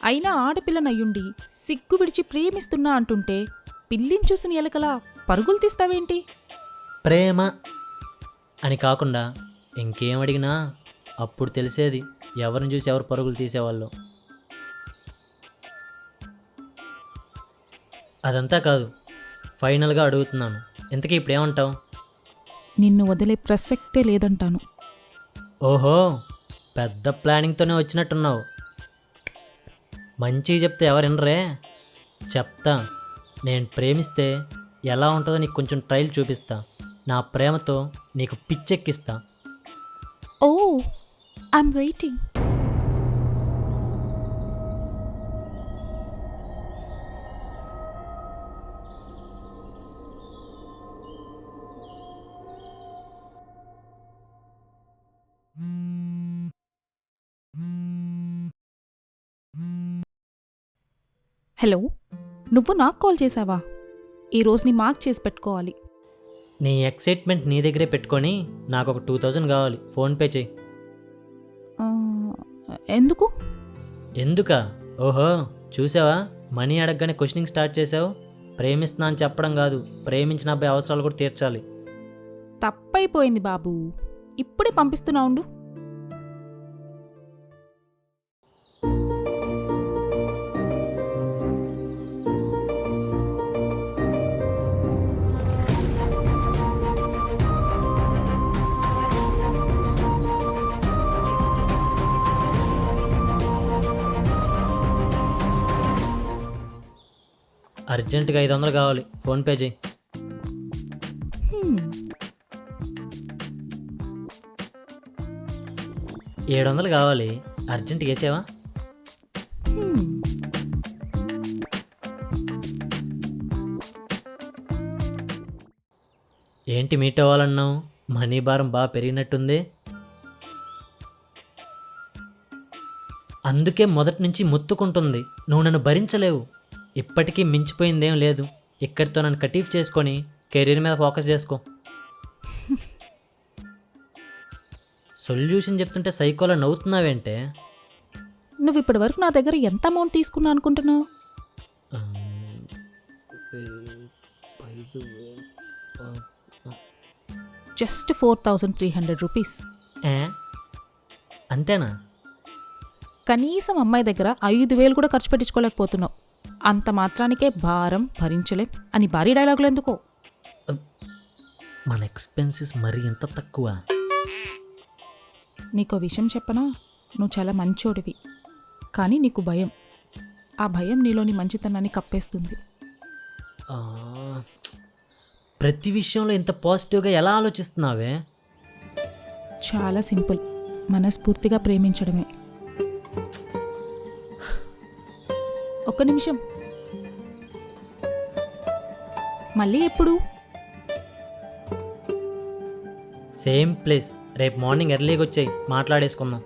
అయినా ఆడపిల్లనయ్యుండి సిగ్గు విడిచి ప్రేమిస్తున్నా అంటుంటే పిల్లిని చూసిన ఎలకలా పరుగులు తీస్తావేంటి? ప్రేమ అని కాకుండా ఇంకేం అడిగినా అప్పుడు తెలిసేది ఎవరిని చూసి ఎవరు పరుగులు తీసేవాళ్ళు. అదంతా కాదు, ఫైనల్గా అడుగుతున్నాను, ఇంతకీ ఇప్పుడు ఏమంటావు? నిన్ను వదిలే ప్రసక్తే లేదంటాను. ఓహో, పెద్ద ప్లానింగ్తోనే వచ్చినట్టున్నావు. మంచిగా చెప్తే ఎవరినరే? చెప్తా. నేను ప్రేమిస్తే ఎలా ఉంటుందో నీకు కొంచెం ట్రైల్ చూపిస్తా. నా ప్రేమతో నీకు పిచ్చెక్కిస్తా. ఓ ఐఎమ్ వెయిటింగ్. హలో, నువ్వు నాకు కాల్ చేసావా? ఈరోజు నీ మార్క్ చేసి పెట్టుకోవాలి. నీ ఎక్సైట్మెంట్ నీ దగ్గరే పెట్టుకొని నాకు ఒక 2000 కావాలి. ఫోన్పే చేయి. ఆ, ఎందుకు? ఎందుకా? ఓహో చూసావా, మనీ అడగగానే క్వశ్చనింగ్ స్టార్ట్ చేసావు. ప్రేమిస్తున్నా అని చెప్పడం కాదు, ప్రేమించిన అబ్బాయి అవసరాలు కూడా తీర్చాలి. తప్పైపోయింది బాబు, ఇప్పుడే పంపిస్తున్నా ఉండు. అర్జెంటుగా 500 కావాలి. ఫోన్పే చేయి. హ్మ్, 700 కావాలి. అర్జెంటుగా వేసావా? హ్మ్. ఏంటి మీట్ అవ్వాలన్నావు? మనీ భారం బాగా పెరిగినట్టుంది. అందుకే మొదటి నుంచి మొత్తుకుంటుంది, నువ్వు నన్ను భరించలేవు. ఇప్పటికీ మించిపోయిందేం లేదు. ఇక్కడితో నన్ను కటీఫ్ చేసుకొని కెరీర్ మీద ఫోకస్ చేసుకో. సొల్యూషన్ చెప్తుంటే సైకోలో నవ్వుతున్నావేంటే? నువ్వు ఇప్పటి వరకు నా దగ్గర ఎంత అమౌంట్ తీసుకున్నా అనుకుంటున్నావు? Just 4300 rupees. ఏ? అంతేనా? కనీసం అమ్మాయి దగ్గర 5000 కూడా ఖర్చు పెట్టించుకోలేకపోతున్నావు. అంత మాత్రానికే భారం భరించలేం అని భారీ డైలాగులు ఎందుకో? మన ఎక్స్పెన్సెస్ మరీ ఎంత తక్కువ? నీకో విషయం చెప్పనా? నువ్వు చాలా మంచోడివి, కానీ నీకు భయం. ఆ భయం నీలోని మంచితనాన్ని కప్పేస్తుంది. ఆ, ప్రతి విషయంలో ఇంత పాజిటివ్గా ఎలా ఆలోచిస్తున్నావే? చాలా సింపుల్, మనస్ఫూర్తిగా ప్రేమించడమే. ఒక్క నిమిషం, మళ్ళీ ఎప్పుడు? సేమ్ ప్లేస్, రేపు మార్నింగ్ ఎర్లీగా వచ్చాయి, మాట్లాడేసుకుందాం.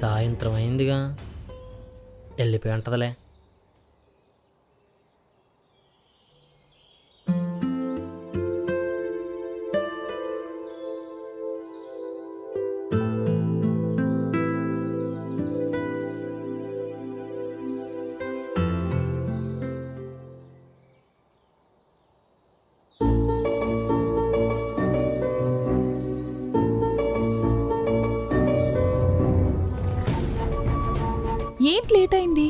సాయంత్రం అయిందిగా, వెళ్ళిపోయి ఉంటుందిలే. ఏంటి లేట్ అయింది?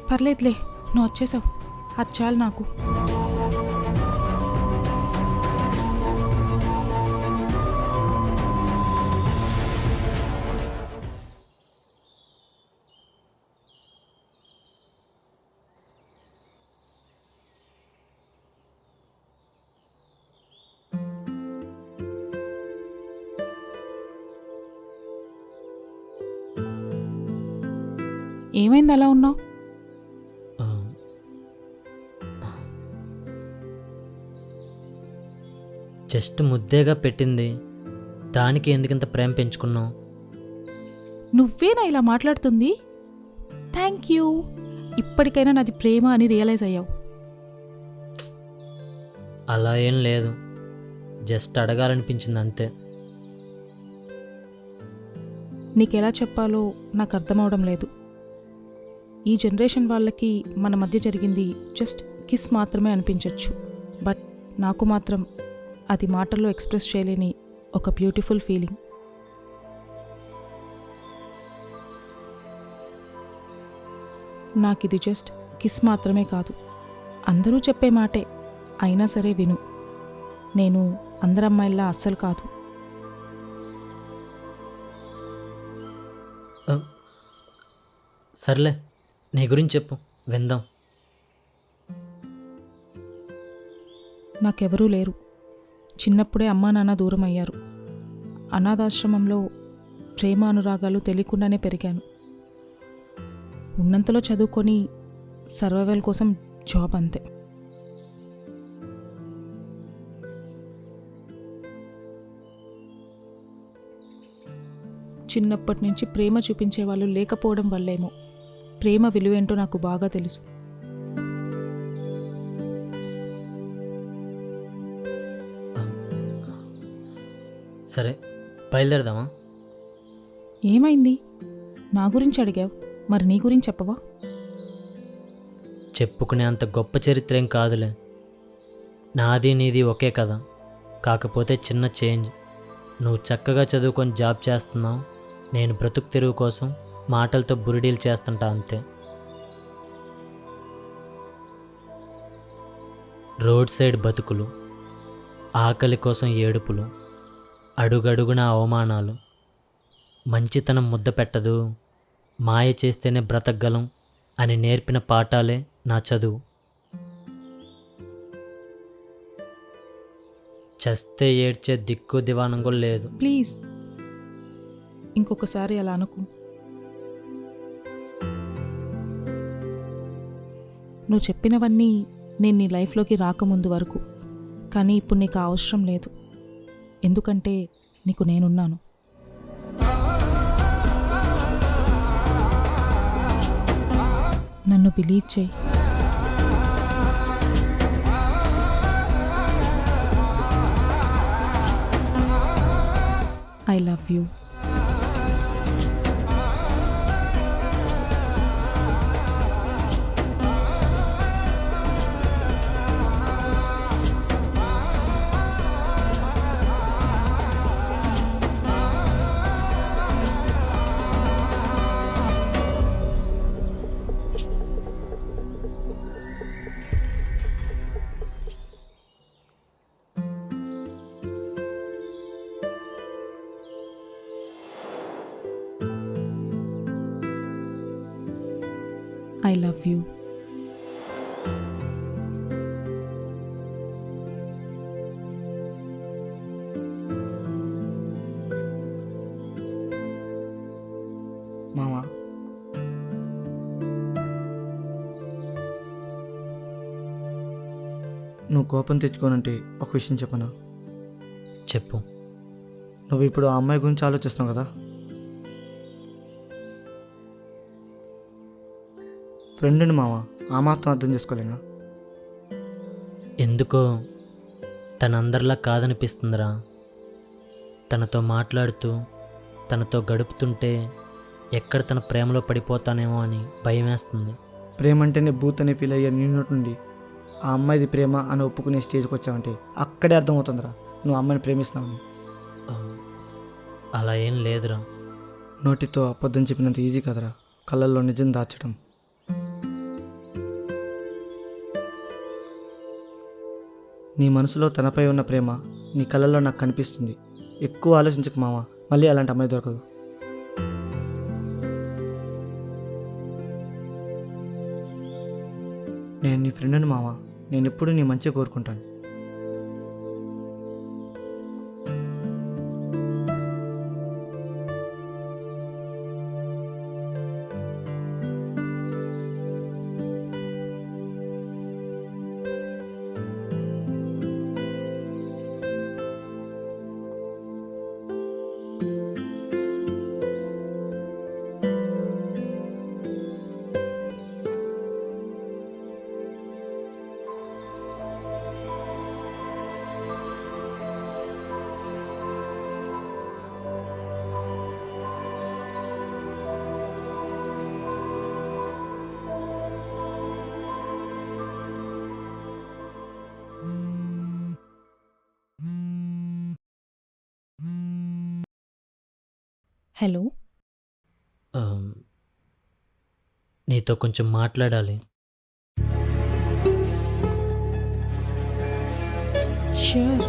పర్లేదులే, నువ్వు వచ్చేసావు, అది చాలు నాకు. ఏమైంది అలా ఉన్నావు? జస్ట్ ముద్దేగా పెట్టింది, దానికి ఎందుకింత ప్రేమ పెంచుకున్నావు? నువ్వేనా ఇలా మాట్లాడుతుంది? థ్యాంక్ యూ, ఇప్పటికైనా నాది ప్రేమ అని రియలైజ్ అయ్యావు. అలా ఏం లేదు, జస్ట్ అడగాలనిపించింది అంతే. నీకెలా చెప్పాలో నాకు అర్థమవడం లేదు. ఈ జనరేషన్ వాళ్ళకి మన మధ్య జరిగింది జస్ట్ కిస్ మాత్రమే అనిపించవచ్చు, బట్ నాకు మాత్రం అది మాటల్లో ఎక్స్ప్రెస్ చేయలేని ఒక బ్యూటిఫుల్ ఫీలింగ్. నాకు ఇది జస్ట్ కిస్ మాత్రమే కాదు, అందరూ చెప్పే మాటే, అయినా సరే విను. నేను అందరమ్మాయిల్లా అస్సలు కాదు. సర్లే, నీ గురించి చెప్పు, విందాం. నాకెవరూ లేరు. చిన్నప్పుడే అమ్మా నాన్న దూరం అయ్యారు. అనాథాశ్రమంలో ప్రేమ అనురాగాలు తెలియకుండానే పెరిగాను. ఉన్నంతలో చదువుకొని సర్వైవల్ కోసం జాబ్ అంతే. చిన్నప్పటి నుంచి ప్రేమ చూపించే వాళ్ళు లేకపోవడం వల్లేమో ప్రేమ విలువేంటో నాకు బాగా తెలుసు. సరే, బయలుదేరదామా? ఏమైంది? నా గురించి అడిగావు, మరి నీ గురించి చెప్పవా? చెప్పుకునే అంత గొప్ప చరిత్ర ఏం కాదులే. నాది నీది ఒకే కదా, కాకపోతే చిన్న చేంజ్. నువ్వు చక్కగా చదువుకొని జాబ్ చేస్తున్నావు, నేను బ్రతుకు తెరువు కోసం మాటలతో బురిడీలు చేస్తుంటా అంతే. రోడ్ సైడ్ బతుకులు, ఆకలి కోసం ఏడుపులు, అడుగడుగున అవమానాలు. మంచితనం ముద్ద పెట్టదు, మాయ చేస్తేనే బ్రతకగలం అని నేర్పిన పాఠాలే నా చదువు. చస్తే ఏడ్చే దిక్కు దివానం కూడా లేదు. ప్లీజ్ ఇంకొకసారి అలా అనుకు. నువ్వు చెప్పినవన్నీ నేను నీ లైఫ్లోకి రాకముందు వరకు, కానీ ఇప్పుడు నీకు అవసరం లేదు, ఎందుకంటే నీకు నేనున్నాను. నన్ను బిలీవ్ చేయి. I love you. I love you. మామ, నువ్వు కోపం తెచ్చుకోనంటే ఒక విషయం చెప్పనా? చెప్పు. నువ్వు ఇప్పుడు ఆ అమ్మాయి గురించి ఆలోచిస్తున్నావు కదా, ఫ్రెండ్ని మామ, ఆ మాత్రం అర్థం చేసుకోలేనా? ఎందుకో తనందరిలా కాదనిపిస్తుందిరా. తనతో మాట్లాడుతూ తనతో గడుపుతుంటే ఎక్కడ తన ప్రేమలో పడిపోతానేమో అని భయం వేస్తుంది. ప్రేమ అంటేనే బూత్ అని ఫీల్ అయ్యే నీ నోటి నుండి ఆ అమ్మాయిది ప్రేమ అని ఒప్పుకునే స్టేజ్కి వచ్చావంటే అక్కడే అర్థమవుతుందిరా నువ్వు అమ్మాయిని ప్రేమిస్తున్నావు. అలా ఏం లేదురా, నోటితో అబద్ధం చెప్పినంత ఈజీ కదరా కళ్ళల్లో నిజం దాచడం. నీ మనసులో తనపై ఉన్న ప్రేమ నీ కళ్ళల్లో నాకు కనిపిస్తుంది. ఎక్కువ ఆలోచించకు మామ, మళ్ళీ అలాంటి అమ్మాయి దొరకదు. నేను నీ ఫ్రెండ్ని మామ, నేను ఎప్పుడు నీ మంచిగా కోరుకుంటాను. హలో, నీతో కొంచెం మాట్లాడాలి. ష్యూర్.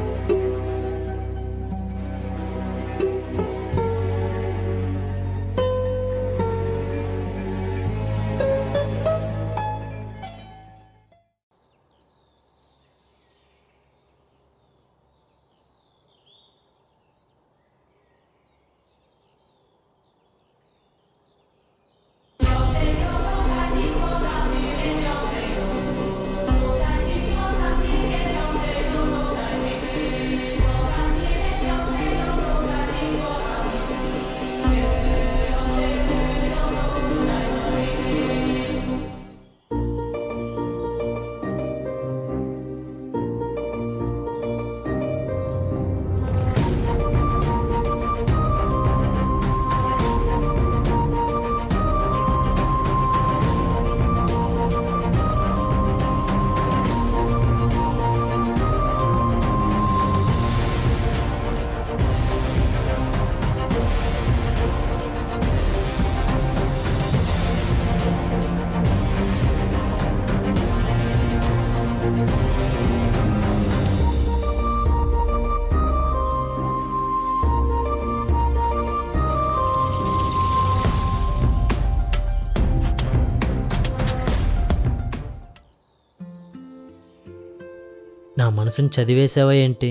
నా మనసుని చదివేసావా ఏంటి?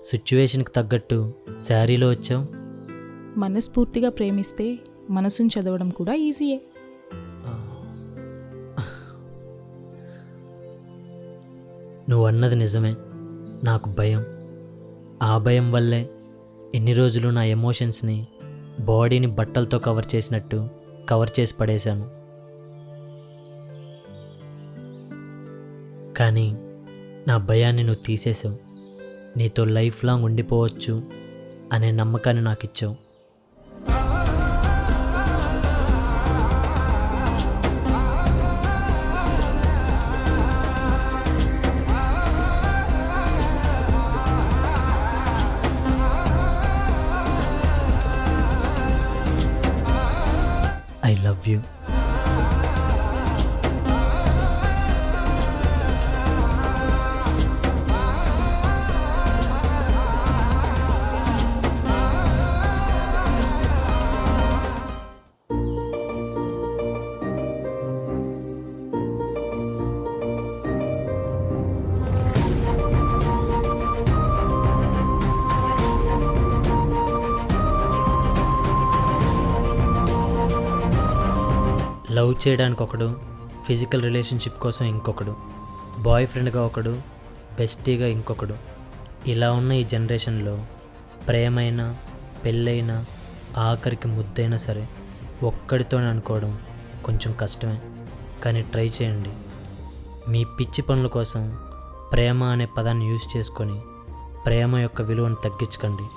సిచ్యువేషన్కి తగ్గట్టు శారీలో వచ్చావు. మనస్ఫూర్తిగా ప్రేమిస్తే మనసుని చదవడం కూడా ఈజీయే. నువ్వు అన్నది నిజమే. నాకు భయం. ఆ భయం వల్లే ఎన్ని రోజులు నా ఎమోషన్స్ని బాడీని బట్టలతో కవర్ చేసినట్టు కవర్ చేసి పడేశాను. కానీ నా భయాన్ని నువ్వు తీసేసావు. నీతో లైఫ్ లాంగ్ ఉండిపోవచ్చు అనే నమ్మకాన్ని నాకు ఇచ్చావు. I love you. లవ్ చేయడానికి ఒకడు, ఫిజికల్ రిలేషన్షిప్ కోసం ఇంకొకడు, బాయ్ ఫ్రెండ్గా ఒకడు, బెస్టీగా ఇంకొకడు. ఇలా ఉన్న ఈ జనరేషన్లో ప్రేమైనా పెళ్ళైనా ఆఖరికి ముద్దైనా సరే ఒక్కడితోనే అనుకోవడం కొంచెం కష్టమే. కానీ ట్రై చేయండి. మీ పిచ్చి పనుల కోసం ప్రేమ అనే పదాన్ని యూజ్ చేసుకొని ప్రేమ యొక్క విలువను తగ్గించకండి.